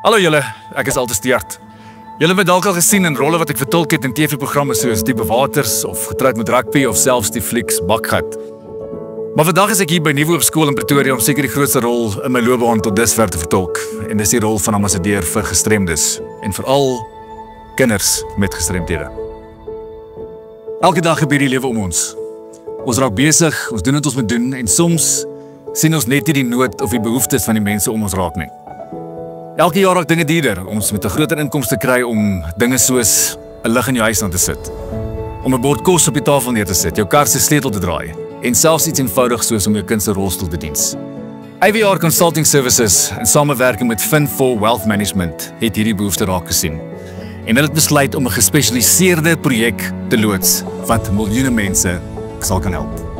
Hallo julle, ek is Altes Steert. Julle het my dalk al gesien in rolle wat ek vertolk het in TV-programme soos Die Bewaters of Getroud met Rugby of selfs die flieks Bakgat. Maar vandag is ek hier by Nuwe Hoop Skool in Pretoria om seker die grootste rol in my loopbaan tot dusver te vertolk. En dis die rol van ambassadeur vir gestremdes en veral kinders met gestremdhede. Elke dag gebeur die lewe om ons. Ons raak besig, ons doen wat ons moet doen en soms sien ons net nie die nood of die behoeftes van die mense om ons raak nie. Elke jaar raak dinge duurder, ons moet 'n groter inkomste kry om dinge soos 'n lig in jou huis aan te sit, om 'n bord kos op die tafel neer te sit, jou kar se sleutel te draai en selfs iets eenvoudig soos om jou kind se rolstoel te diens. IVR Consulting Services in samewerking met Fin4 Wealth Management het hierdie behoefte raak gesien. En hulle het besluit om 'n gespesialiseerde projek te loods wat miljoene mense sal kan help.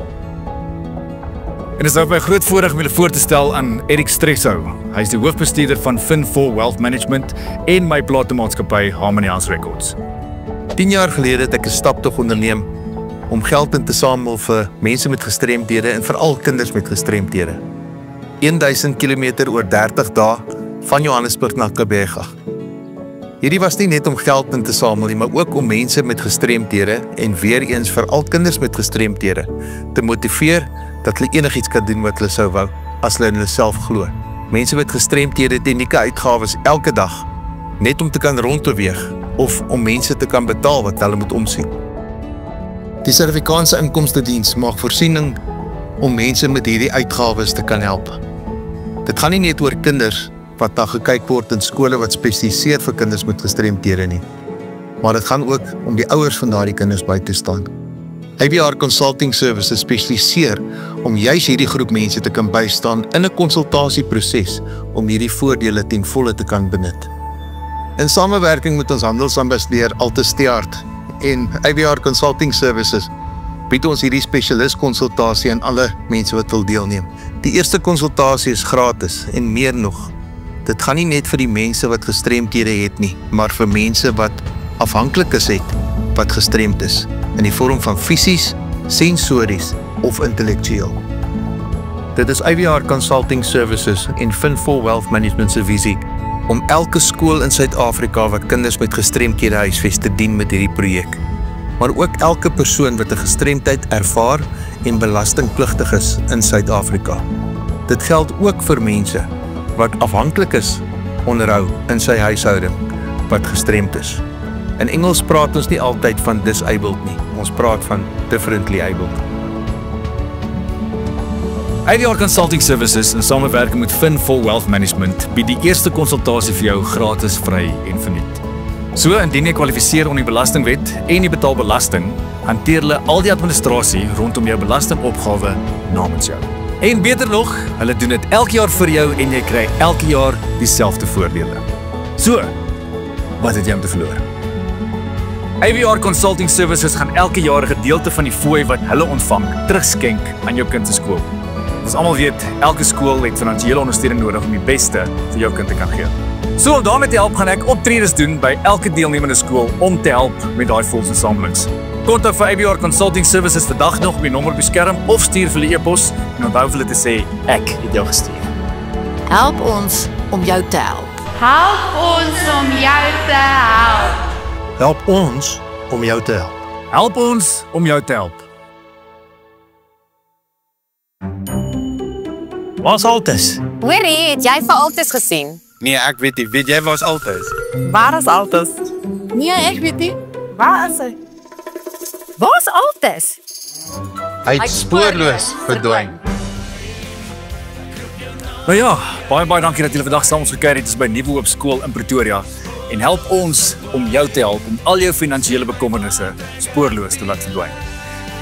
En dit is nou my groot voorreg om julle voor te stel aan Eric Stresso. Hy is die hoofbestuurder van Fin4 Wealth Management en my platemaatskappy Harmony House Records. 10 jaar gelede het ek 'n staptog onderneem om geld in te samel vir mense met gestremdhede en veral kinders met gestremdhede. 1000 km oor 30 dae van Johannesburg na Gqeberha. Hierdie was nie net om geld in te samel nie, maar ook om mense met gestremdhede en weer eens veral kinders met gestremdhede te motiveer dat hulle enigiets kan doen wat hulle sou wou as hulle in hulle self glo. Mense met gestremdhede het unieke uitgawes elke dag net om te kan rondbeweeg of om mense te kan betaal wat hulle moet omsien. Die Suid-Afrikaanse Inkomstediens maak voorsiening om mense met hierdie uitgawes te kan help. Dit gaan nie net oor kinders wat daar gekyk word in skole wat spesialiseer vir kinders met gestremdhede nie, maar dit gaan ook om die ouers van daardie kinders by te staan. IVR Consulting Services spesialiseer om juis hierdie groep mense te kan bystaan in 'n konsultasieproses om hierdie voordele ten volle te kan benut. In samewerking met ons handelsambassadeur Altes Steert en IVR Consulting Services bied ons hierdie spesialist-konsultasie aan alle mense wat wil deelneem. Die eerste konsultasie is gratis en meer nog. Dit gaan nie net vir die mense wat gestremdhede het nie, maar vir mense wat afhanklikes het wat gestremd is in die vorm van fisies, sensories of intellektueel. Dit is IVR Consulting Services en Fin4 Wealth Management se visie om elke skool in Suid-Afrika wat kinders met gestremdhede huisves te dien met hierdie projek, maar ook elke persoon wat 'n gestremdheid ervaar en belastingpligtig is in Suid-Afrika. Dit geld ook vir mense wat afhanklik is onderhou in sy huishouding wat gestremd is. In Engels praat ons nie altyd van disabled nie, ons praat van differently abled. IVR Consulting Services in samewerking met Fin4 Wealth Management bied die eerste konsultasie vir jou gratis vry en verniet. So, indien jy kwalifiseer onder die belastingwet en jy betaal belasting, hanteer hulle al die administrasie rondom jou belastingopgawe namens jou. En beter nog, hulle doen dit elke jaar vir jou en jy kry elke jaar dieselfde voordele. So, wat het jy om te verloor? IVR Consulting Services gaan elke jaar 'n gedeelte van die fooi wat hulle ontvang terugskenk aan jou kind se skool. Ons almal weet, elke skool het finansiële ondersteuning nodig om die beste vir jou kind te kan gee. So om daarmee te help, gaan ek optredes doen by elke deelnemende skool om te help met daai fondsinsamelings. Kontak vir IVR Consulting Services vandag nog op die nommer op die skerm of stuur vir hulle e-pos en onthou vir hulle te sê ek het jou gestuur. Help ons om jou te help. Help ons om jou te help. Help ons om jou te help. Help ons om jou te help. Waar's Altes? Hoorie, het jy vir Altes gesien? Nee, ek weet nie, weet jy waar's Altes? Waar is Altes? Nee, ek weet nie. Waar is hy? Waar is Altes? Hy het spoorloos verdwyn. Nou ja, baie dankie dat julle vandag saam ons gekuier het. Dit is by Nuwe Hoop Skool in Pretoria en help ons om jou te help om al jou finansiële bekommernisse spoorloos te laat verdwyn.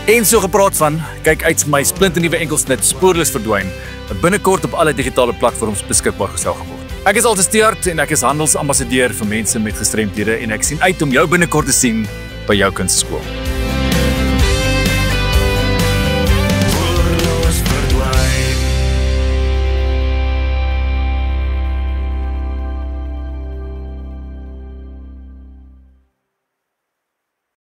En so gepraat van, kyk uit vir my splinternuwe enkelsnit Spoorloos verdwyn wat binnekort op alle digitale platforms beskikbaar gestel gaan word. Ek is Altes Steert en ek is handelsambassadeur vir mense met gestremdhede en ek sien uit om jou binnekort te sien by jou kind se skool.